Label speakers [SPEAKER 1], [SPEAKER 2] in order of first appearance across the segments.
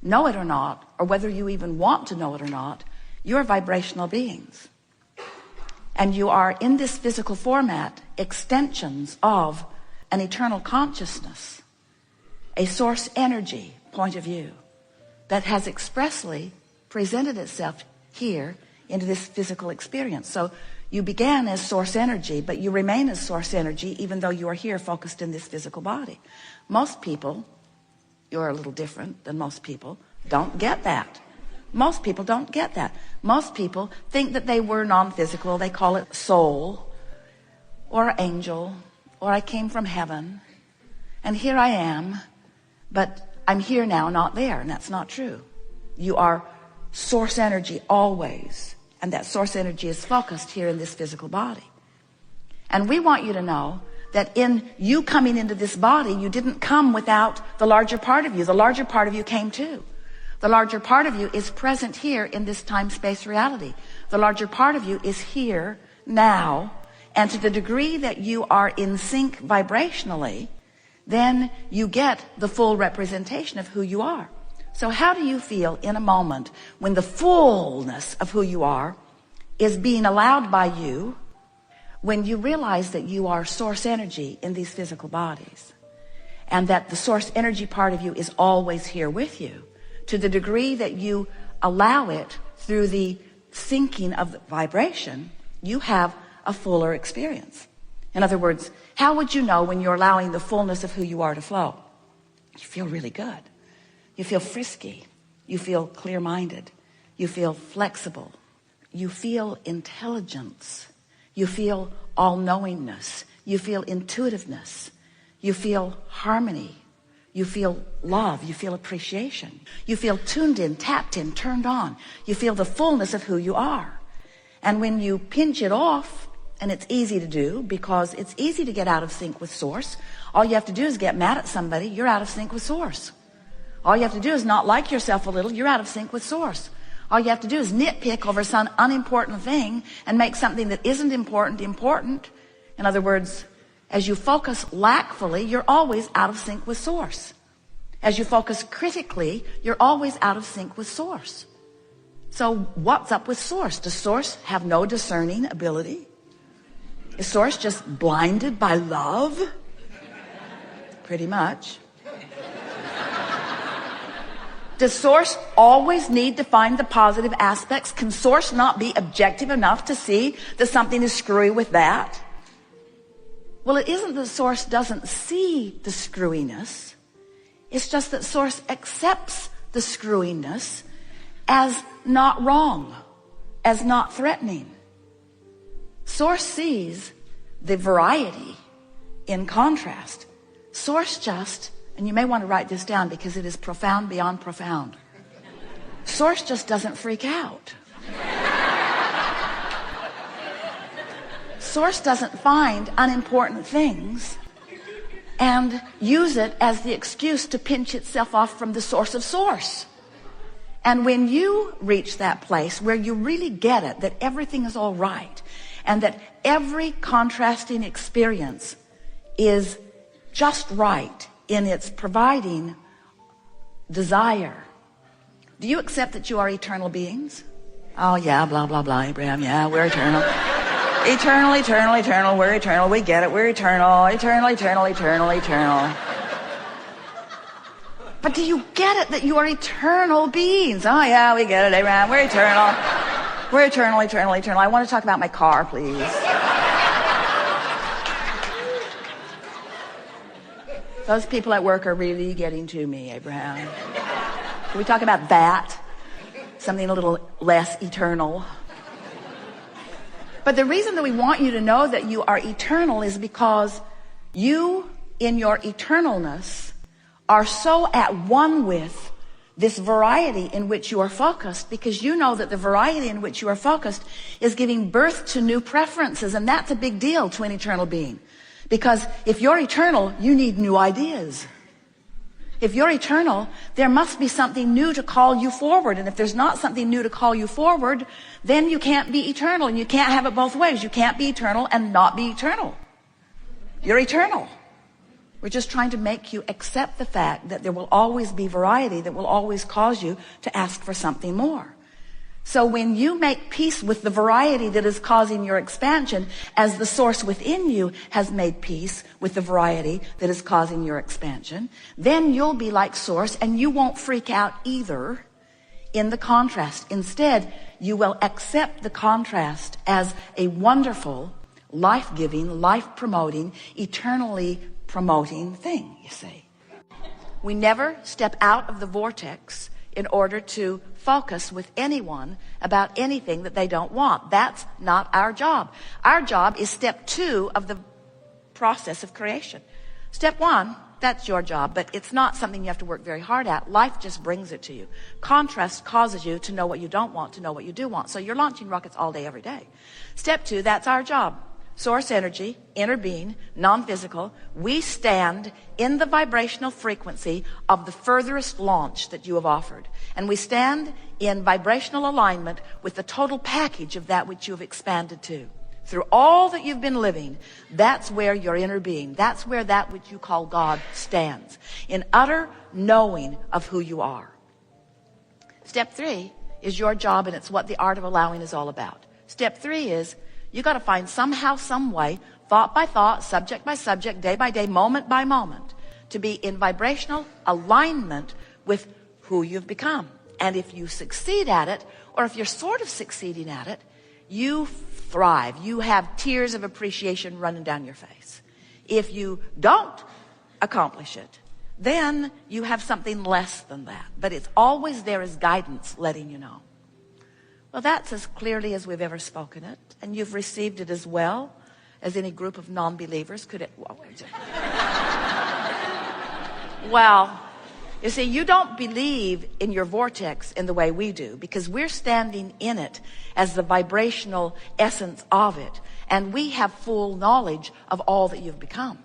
[SPEAKER 1] know it or not, or whether you even want to know it or not, you're vibrational beings. And you are, in this physical format, extensions of an eternal consciousness, a source energy point of view that has expressly presented itself here into this physical experience. So you began as source energy, but you remain as source energy even though you are here focused in this physical body. Most people, you're a little different than most people, don't get that. Most people don't get that. Most people think that they were non-physical. They call it soul or angel, or I came from heaven and here I am, but I'm here now, not there. And that's not true. You are source energy always. And that source energy is focused here in this physical body. And we want you to know that in you coming into this body, you didn't come without the larger part of you. The larger part of you came too. The larger part of you is present here in this time-space reality. The larger part of you is here now. And to the degree that you are in sync vibrationally, then you get the full representation of who you are. So how do you feel in a moment when the fullness of who you are is being allowed by you, when you realize that you are source energy in these physical bodies, and that the source energy part of you is always here with you, to the degree that you allow it through the syncing of the vibration, you have a fuller experience. In other words, how would you know when you're allowing the fullness of who you are to flow? You feel really good. You feel frisky. You feel clear-minded. You feel flexible. You feel intelligence. You feel all-knowingness. You feel intuitiveness. You feel harmony. You feel love. You feel appreciation. You feel tuned in, tapped in, turned on. You feel the fullness of who you are. And when you pinch it off, and it's easy to do because it's easy to get out of sync with source. All you have to do is get mad at somebody. You're out of sync with source. All you have to do is not like yourself a little. You're out of sync with source. All you have to do is nitpick over some unimportant thing and make something that isn't important important. In other words, as you focus lackfully, you're always out of sync with source. As you focus critically, you're always out of sync with source. So what's up with source? Does source have no discerning ability? Is source just blinded by love? Pretty much. Does source always need to find the positive aspects? Can source not be objective enough to see that something is screwy with that? Well, it isn't that source doesn't see the screwiness. It's just that source accepts the screwiness as not wrong, as not threatening. Source sees the variety in contrast. Source just, and you may want to write this down because it is profound beyond profound. Source just doesn't freak out. Source doesn't find unimportant things and use it as the excuse to pinch itself off from the source of source. And when you reach that place where you really get it, that everything is all right, and that every contrasting experience is just right in its providing desire. Do you accept that you are eternal beings? Oh yeah, blah, blah, blah, Abraham. Yeah, we're eternal. Eternal, eternal, eternal. We're eternal. We get it. We're eternal. Eternal, eternal, eternal, eternal. But do you get it that you are eternal beings? Oh yeah, we get it, Abraham. We're eternal. We're eternal, eternal, eternal. I want to talk about my car, please. Those people at work are really getting to me, Abraham. Can we talk about that? Something a little less eternal. But the reason that we want you to know that you are eternal is because you, in your eternalness, are so at one with this variety in which you are focused, because you know that the variety in which you are focused is giving birth to new preferences, and that's a big deal to an eternal being. Because if you're eternal, you need new ideas. If you're eternal, there must be something new to call you forward. And if there's not something new to call you forward, then you can't be eternal. And you can't have it both ways. You can't be eternal and not be eternal. You're eternal. We're just trying to make you accept the fact that there will always be variety that will always cause you to ask for something more. So when you make peace with the variety that is causing your expansion, as the source within you has made peace with the variety that is causing your expansion, then you'll be like source and you won't freak out either in the contrast. Instead, you will accept the contrast as a wonderful, life-giving, life-promoting, eternally promoting thing, you see. We never step out of the vortex in order to focus with anyone about anything that they don't want. That's not our job. Our job is step 2 of the process of creation. Step 1, that's your job, but it's not something you have to work very hard at. Life just brings it to you. Contrast causes you to know what you don't want, to know what you do want. So you're launching rockets all day, every day. Step 2, that's our job. Source energy, inner being, non-physical. We stand in the vibrational frequency of the furthest launch that you have offered. And we stand in vibrational alignment with the total package of that which you have expanded to. Through all that you've been living, that's where your inner being, that's where that which you call God stands. In utter knowing of who you are. Step 3 is your job, and it's what the art of allowing is all about. Step 3 is you got to find somehow, some way, thought by thought, subject by subject, day by day, moment by moment, to be in vibrational alignment with who you've become. And if you succeed at it, or if you're sort of succeeding at it, you thrive. You have tears of appreciation running down your face. If you don't accomplish it, then you have something less than that. But it's always there as guidance letting you know. Well, that's as clearly as we've ever spoken it, and you've received it as well as any group of non-believers could it. Well, you see, you don't believe in your vortex in the way we do, because we're standing in it as the vibrational essence of it, and we have full knowledge of all that you've become.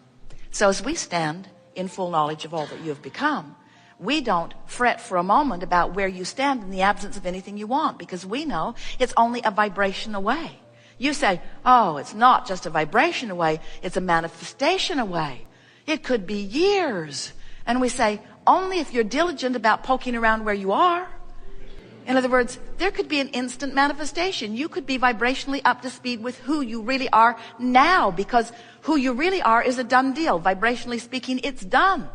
[SPEAKER 1] So as we stand in full knowledge of all that you've become, we don't fret for a moment about where you stand in the absence of anything you want, because we know it's only a vibration away. You say, oh, it's not just a vibration away, it's a manifestation away. It could be years. And we say, only if you're diligent about poking around where you are. In other words, there could be an instant manifestation. You could be vibrationally up to speed with who you really are now, because who you really are is a done deal. Vibrationally speaking, it's done.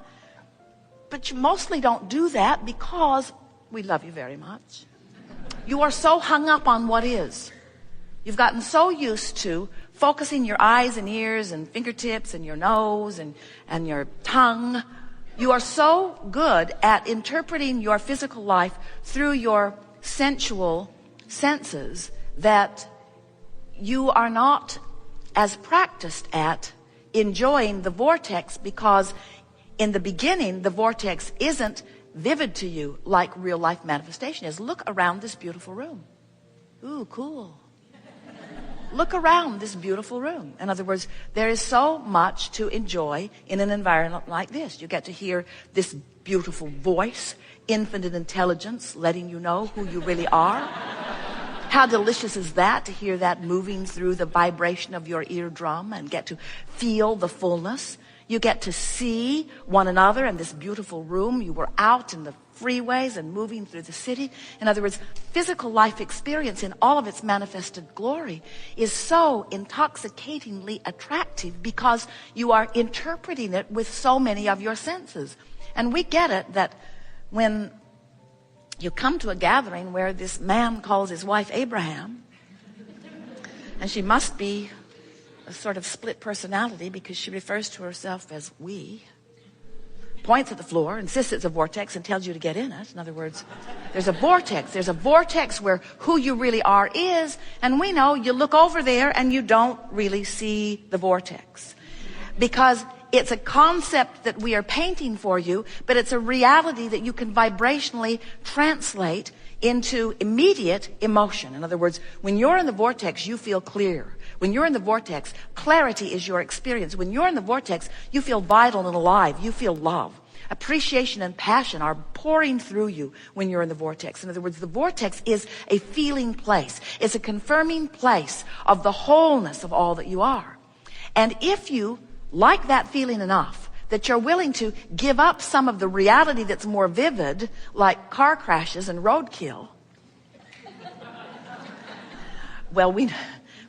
[SPEAKER 1] But you mostly don't do that because we love you very much. You are so hung up on what is. You've gotten so used to focusing your eyes and ears and fingertips and your nose and your tongue. You are so good at interpreting your physical life through your sensual senses that you are not as practiced at enjoying the vortex, because in the beginning, the vortex isn't vivid to you like real life manifestation is. Look around this beautiful room. Ooh, cool. Look around this beautiful room. In other words, there is so much to enjoy in an environment like this. You get to hear this beautiful voice, infinite intelligence, letting you know who you really are. How delicious is that, to hear that moving through the vibration of your eardrum and get to feel the fullness. You get to see one another in this beautiful room. You were out in the freeways and moving through the city. In other words, physical life experience in all of its manifested glory is so intoxicatingly attractive because you are interpreting it with so many of your senses. And we get it that when you come to a gathering where this man calls his wife Abraham, and she must be a sort of split personality because she refers to herself as we, points at the floor, insists it's a vortex, and tells you to get in it. In other words, there's a vortex. There's a vortex where who you really are is, and we know you look over there and you don't really see the vortex. Because it's a concept that we are painting for you, but it's a reality that you can vibrationally translate into immediate emotion. In other words, when you're in the vortex, you feel clear. When you're in the vortex, clarity is your experience. When you're in the vortex, you feel vital and alive. You feel love. Appreciation and passion are pouring through you when you're in the vortex. In other words, the vortex is a feeling place. It's a confirming place of the wholeness of all that you are. And if you like that feeling enough, that you're willing to give up some of the reality that's more vivid, like car crashes and roadkill. Well, we're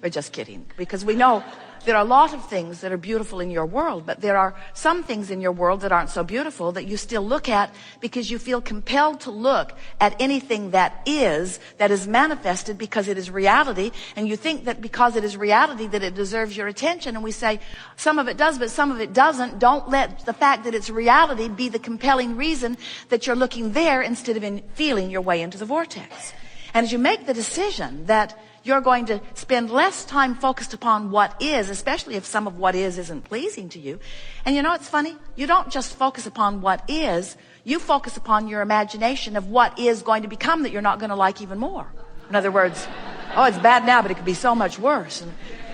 [SPEAKER 1] just kidding, because we know there are a lot of things that are beautiful in your world, but there are some things in your world that aren't so beautiful that you still look at because you feel compelled to look at anything that is manifested because it is reality, and you think that because it is reality that it deserves your attention. And we say some of it does, but some of it doesn't. Don't let the fact that it's reality be the compelling reason that you're looking there instead of feeling your way into the vortex. And as you make the decision that you're going to spend less time focused upon what is, especially if some of what is isn't pleasing to you. And you know, it's funny. You don't just focus upon what is. You focus upon your imagination of what is going to become that you're not going to like even more. In other words, oh, it's bad now, but it could be so much worse.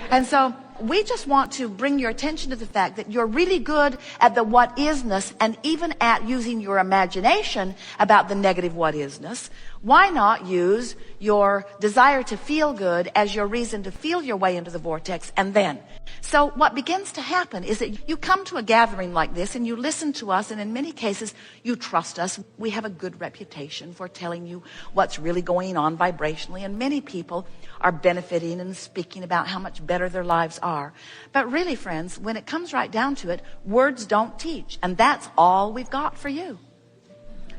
[SPEAKER 1] And so we just want to bring your attention to the fact that you're really good at the what isness, and even at using your imagination about the negative what isness. Why not use your desire to feel good as your reason to feel your way into the vortex? And then, so what begins to happen is that you come to a gathering like this and you listen to us, and in many cases you trust us. We have a good reputation for telling you what's really going on vibrationally, and many people are benefiting and speaking about how much better their lives are. But really, friends, when it comes right down to it, words don't teach, and that's all we've got for you.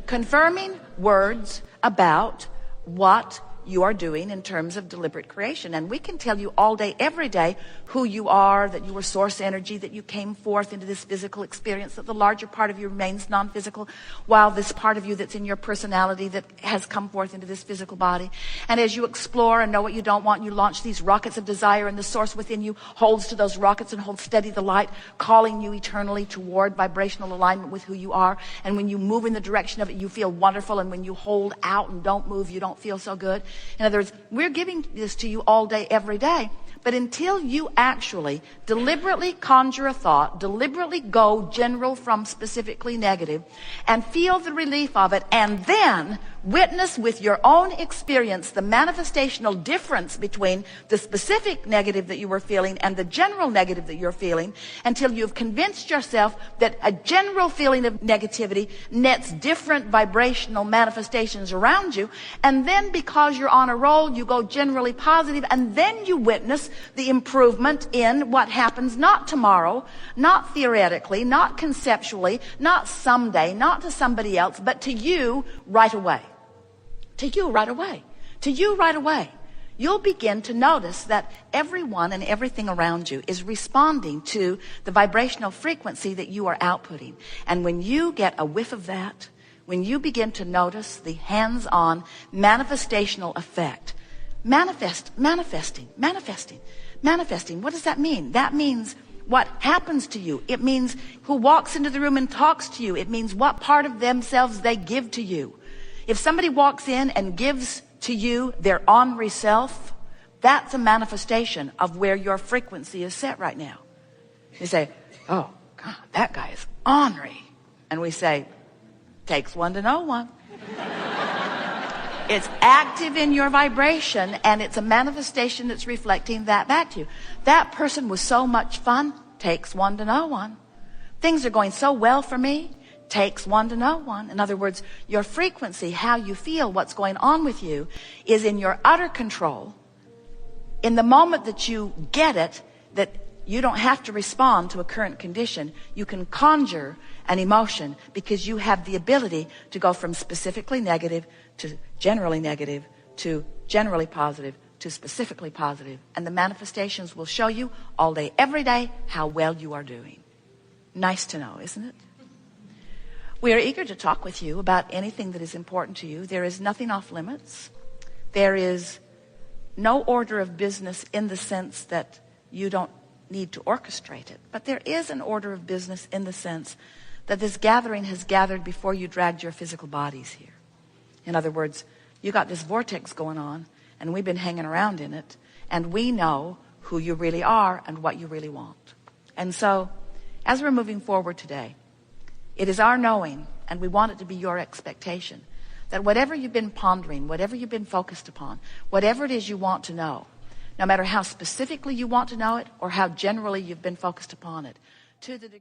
[SPEAKER 1] Confirming words about what you are doing in terms of deliberate creation. And we can tell you all day, every day, who you are, that you were source energy, that you came forth into this physical experience, that the larger part of you remains non-physical, while this part of you that's in your personality that has come forth into this physical body. And as you explore and know what you don't want, you launch these rockets of desire, and the source within you holds to those rockets and holds steady the light, calling you eternally toward vibrational alignment with who you are. And when you move in the direction of it, you feel wonderful. And when you hold out and don't move, you don't feel so good. In other words, we're giving this to you all day, every day. But until you actually deliberately conjure a thought, deliberately go general from specifically negative, and feel the relief of it, and then witness with your own experience the manifestational difference between the specific negative that you were feeling and the general negative that you're feeling, until you've convinced yourself that a general feeling of negativity nets different vibrational manifestations around you. And then, because you're on a roll, you go generally positive, and then you witness the improvement in what happens not tomorrow, not theoretically, not conceptually, not someday, not to somebody else, but to you right away. To you right away. To you right away. You'll begin to notice that everyone and everything around you is responding to the vibrational frequency that you are outputting. And when you get a whiff of that, when you begin to notice the hands-on manifestational effect, manifesting. What does that mean? That means what happens to you. It means who walks into the room and talks to you. It means what part of themselves they give to you. If somebody walks in and gives to you their ornery self, that's a manifestation of where your frequency is set right now. You say, oh, God, that guy is ornery. And we say, takes one to know one. It's active in your vibration, and it's a manifestation that's reflecting that back to you. That person was so much fun. Takes one to know one. Things are going so well for me. Takes one to know one. In other words, your frequency, how you feel, what's going on with you, is in your utter control. In the moment that you get it, that you don't have to respond to a current condition, you can conjure an emotion, because you have the ability to go from specifically negative to generally negative to generally positive to specifically positive. And the manifestations will show you all day, every day, how well you are doing. Nice to know, isn't it? We are eager to talk with you about anything that is important to you. There is nothing off limits. There is no order of business in the sense that you don't need to orchestrate it. But there is an order of business in the sense that this gathering has gathered before you dragged your physical bodies here. In other words, you got this vortex going on, and we've been hanging around in it, and we know who you really are and what you really want. And so, as we're moving forward today, it is our knowing, and we want it to be your expectation, that whatever you've been pondering, whatever you've been focused upon, whatever it is you want to know, no matter how specifically you want to know it or how generally you've been focused upon it, to the degree